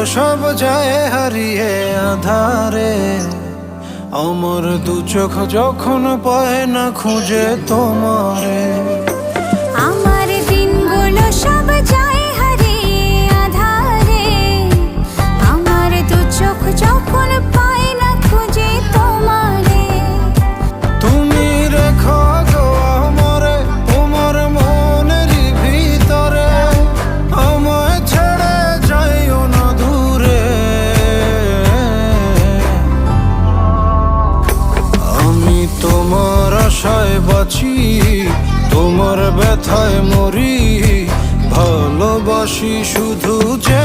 সব যায় হারিয়ে আধারে। আমার দু চোখ যখন পায় না খুঁজে তোমারে। আমার দিনগুলো সব যায় হারিয়ে আঁধারে। আমার দু চোখ যখন পায় না খুঁজে তোমারে। তুমি রেখো গো আমারে তোমার মনেরই ভিতরে, আমায় ছেড়ে যাইও না দূরে। আমি তোমার আশায় বাঁচি, তোমার ব্যথায় মরি, ভালোবাসি শুধু যে